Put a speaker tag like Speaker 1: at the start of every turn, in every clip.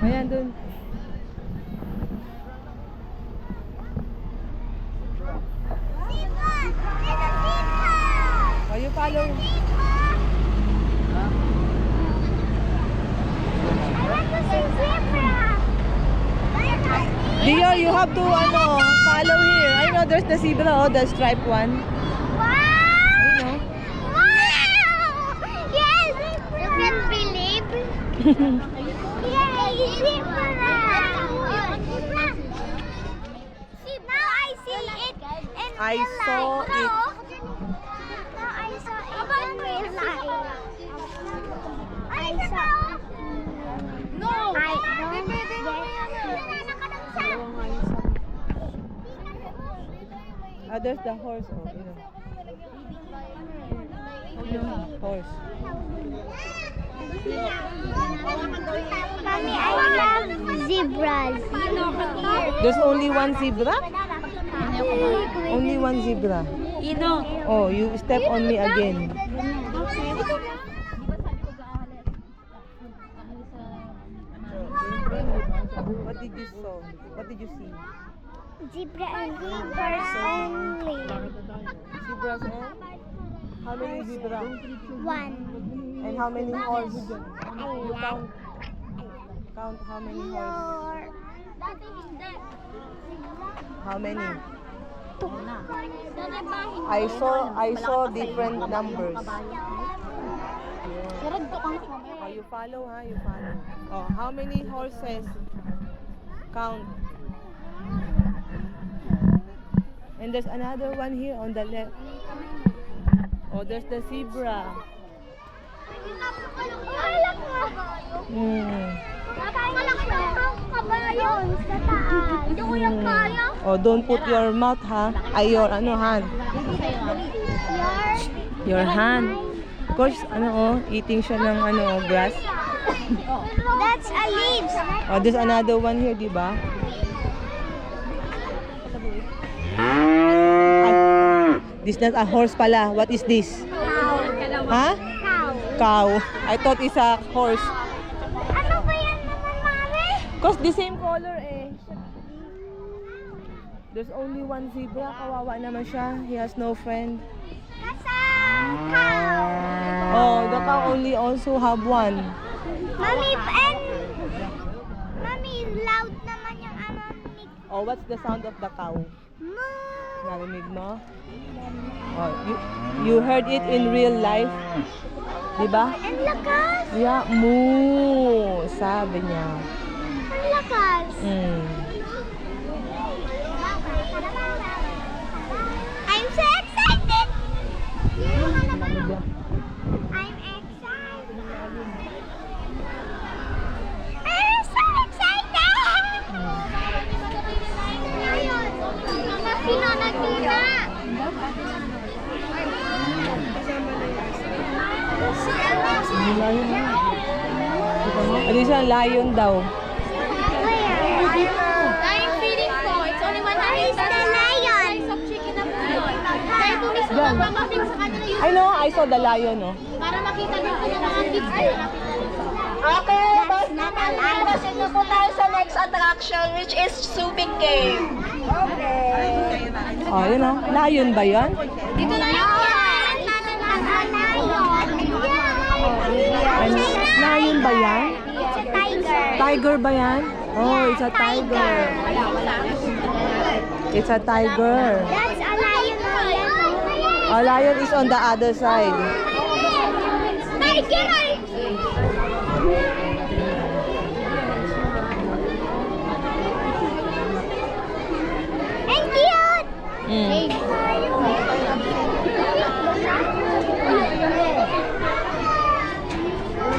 Speaker 1: Ayan dun. Oh, you follow. Dio, you have to follow here. I know there's the zebra, oh, the striped one.
Speaker 2: Wow!
Speaker 1: You know.
Speaker 2: Wow! Yes! You can believe? Yay! Zebra! Now I see it in
Speaker 1: I
Speaker 2: real
Speaker 1: saw
Speaker 2: life.
Speaker 1: it.
Speaker 2: Now I saw it in real life. I saw. No! I don't get
Speaker 1: There's the horse, oh, you know. Horse.
Speaker 2: Mommy, I love zebras.
Speaker 1: There's only one zebra? Only one zebra. Oh, you step on me again. What did you saw? What did you see?
Speaker 2: Zebra and zebras only.
Speaker 1: Zebras and? How many zebra?
Speaker 2: One.
Speaker 1: And how many horse?
Speaker 2: I
Speaker 1: You
Speaker 2: like
Speaker 1: count. Count how many horse?
Speaker 2: your.
Speaker 1: How many? I saw different numbers. Oh, you follow, huh? You follow. Oh, how many horses? Count. And there's another one here on the left. Oh, there's the zebra. Oh, don't put your mouth, ha? Ay, your hand. Your hand. Of course, eating siya ng grass.
Speaker 2: That's a leaves.
Speaker 1: Oh, there's another one here, di ba? This not a horse pala. What is this?
Speaker 2: Cow.
Speaker 1: Ha?
Speaker 2: Cow.
Speaker 1: Cow. I thought it's a horse.
Speaker 2: Ano ba yan naman, Mami?
Speaker 1: Cause the same color eh. There's only one zebra. Kawawa naman siya. He has no friend.
Speaker 2: That's a cow.
Speaker 1: Oh, the cow only also have one.
Speaker 2: Mami, and Mami, loud naman yung ni
Speaker 1: Oh, what's the sound of the cow?
Speaker 2: Moo.
Speaker 1: Narinig mo? Oh, you heard it in real life? Diba?
Speaker 2: Ang lakas.
Speaker 1: Yeah, moo, sabi niya.
Speaker 2: Ang lakas. I'm so excited. I'm excited. I'm so excited. Mga sino nagtira?
Speaker 1: Ano siya? Lion daw.
Speaker 3: Lion feeding po. It's only 100
Speaker 2: Where is the lion?
Speaker 3: size of chicken na po yun. Kaya po mismo
Speaker 1: Yan.
Speaker 3: magpapaping sa kanila yun.
Speaker 1: I know, I saw the lion, oh.
Speaker 3: Para makita niyo po yung mga kids ko.
Speaker 4: Okay, boss naman. Proceed na po tayo sa next attraction, which is Subic Cave. Okay.
Speaker 1: Oh, yun oh. Lion ba yan?
Speaker 3: Dito na yun.
Speaker 1: Lion ba yan?
Speaker 2: It's a tiger.
Speaker 1: Tiger ba yan? Oh, it's a tiger. It's a tiger.
Speaker 2: That's a lion.
Speaker 1: A lion is on the other side.
Speaker 2: Tiger! And cute!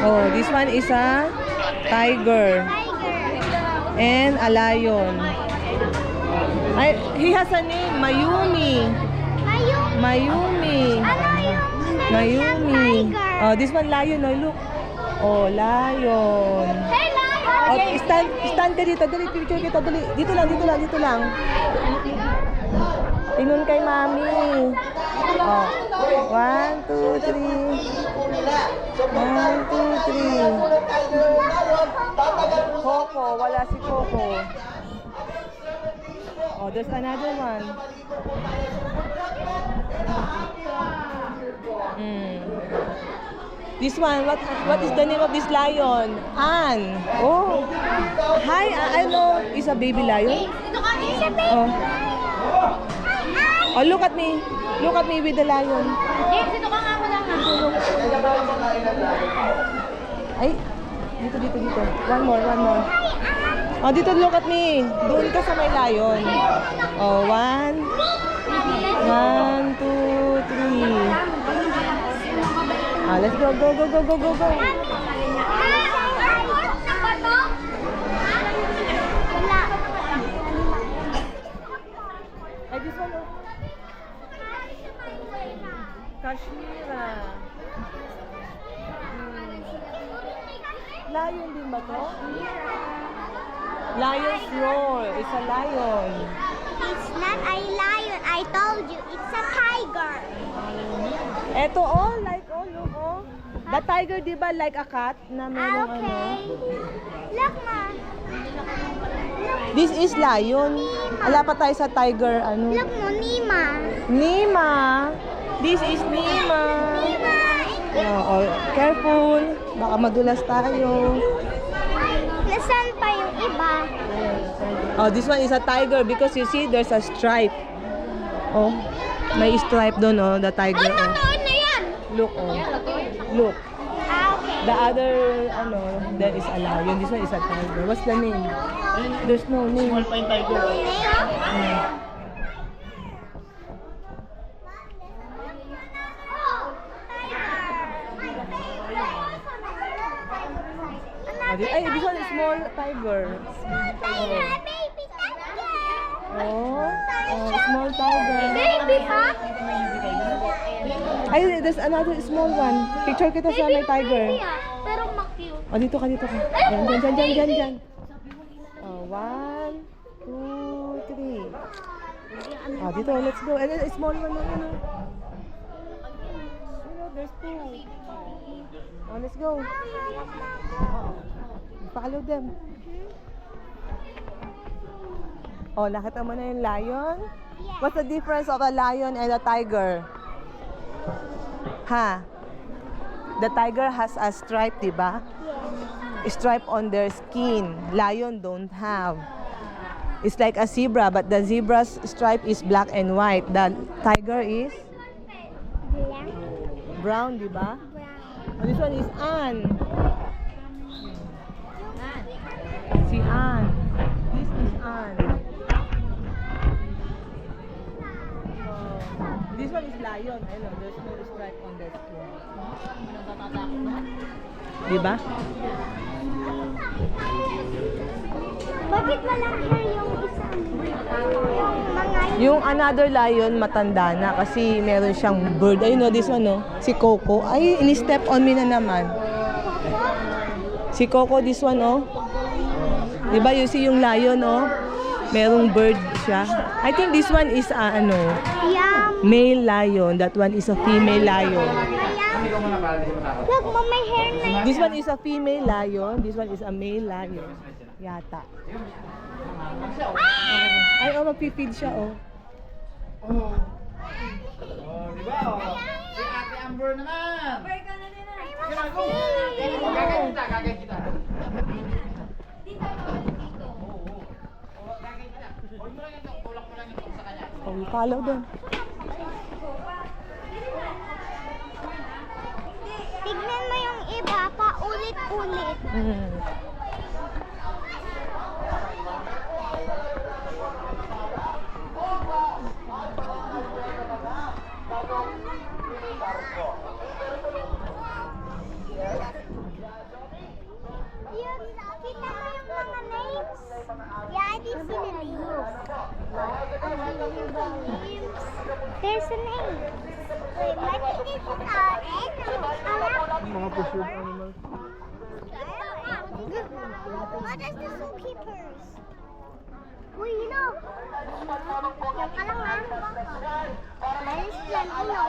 Speaker 1: Oh, this one is a tiger and a lion. He has a name, Mayumi. Mayumi.
Speaker 2: Ano yung
Speaker 1: Mayumi.
Speaker 2: tiger?
Speaker 1: Oh, this one lion, oh, look. Oh, lion.
Speaker 2: Hey, lion!
Speaker 1: Oh, stand ka dito. Dali, picture kita. Dali. Dito lang. Tingnan kay mami. Oh. 1, 2, 3. 1, 2, 3. Coco. Wala si Coco. Oh, there's another one. This one, what is the name of this lion? Anne. Oh. Hi, I know. Is a baby lion?
Speaker 3: Dito ka, eh.
Speaker 1: Oh. Oh, look at me. Look at me with the lion.
Speaker 3: James, dito ka nga mo lang.
Speaker 1: Ay, dito. One more. Oh, dito, look at me. Doon ka sa may lion. Oh, 1, 2, 3. Ah, let's go. Ay, this one, oh. Kashmira. Lion din ba to? Lion's roar. It's a lion.
Speaker 2: It's not a lion. I told you. It's a tiger.
Speaker 1: Eto, oh, like, oh, look, oh. The tiger, di ba, like a cat na merong ano?
Speaker 2: Okay. Look, Ma.
Speaker 1: This is lion. Ala pa tayo sa tiger, ano?
Speaker 2: Look mo, Nima.
Speaker 1: Nima. This is Nima.
Speaker 2: Nima.
Speaker 1: Oh, careful. Baka madulas tayo.
Speaker 2: Nasaan pa yung iba?
Speaker 1: Oh, this one is a tiger because you see there's a stripe. Oh, may stripe doon, oh, the tiger. Oh.
Speaker 2: na yan?
Speaker 1: Look, oh. Look.
Speaker 2: Okay.
Speaker 1: The other, ano, there is a lion. This one is a tiger. What's the name? There's no name. Ay, this one is small tiger.
Speaker 2: Baby tiger.
Speaker 1: Oh, small tiger.
Speaker 2: Baby, ha?
Speaker 1: Ay, there's another small one. Picture kita sa may tiger.
Speaker 2: Pero ma-cute.
Speaker 1: Oh, dito ka. Diyan. Oh, 1, 2, 3. Oh, dito, let's go. And then a small one, ano. There's 2. Oh, let's go. Follow them. Oh, nakita mo na yung lion? What's the difference of a lion and a tiger? Ha? The tiger has a stripe, diba? Stripe on their skin. Lion don't have. It's like a zebra, but the zebra's stripe is black and white. The tiger is brown, diba? And this one is Anne. Si Anne. This is Anne. This one is lion. I know, there's no stripe on their skin. Diba?
Speaker 2: Bakit walang hair yung isa? Yung mga
Speaker 1: Yung another lion, matanda na kasi meron siyang bird. Ayun, no, this one, no? Si Coco. Ay, ini-step on me na naman. Si Coco, this one, oh. Diba, you see yung lion, oh? Merong bird siya. I think this one is, male lion. That one is a female lion.
Speaker 2: Look, mo may hair na yun.
Speaker 1: This one is a female lion. This one is a male lion. Yata. Ay, oh, magpipid siya, oh.
Speaker 5: Di ba? Si Ate Amber naman. Gagay kita.
Speaker 1: Oh, follow them.
Speaker 2: Tignan mo yung iba, paulit-ulit. Kita mo yung mga names? Yeah, I did see the names. There's a name. Wait, what is this?
Speaker 1: Mga pursuit animals.
Speaker 2: What is the zookeepers? Uy, yun. Yan ka lang, ha? Malis yan, ulo.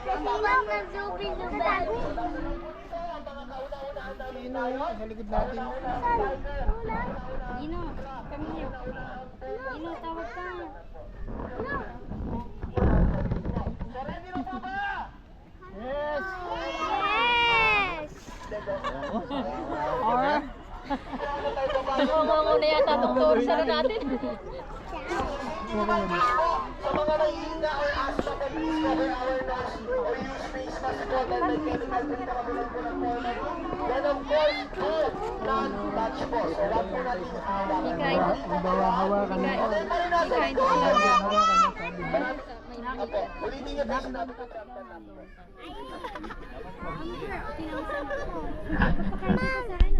Speaker 2: Kasi lang na zookeepers.
Speaker 5: Sa likod natin.
Speaker 2: Saan? Ulan?
Speaker 3: Muna yata doktor sa natin.
Speaker 4: Sa mga nangihina or asthma, please cover our nose or use face mask po dahil may chemical po na kabilang po ng format. Then of course, good, non-touch po. So wag po natin hawak.
Speaker 5: Hawakan mo.
Speaker 4: Okay pa rin natin. Okay, ulitin niyo po sinabi ko.
Speaker 2: Ay,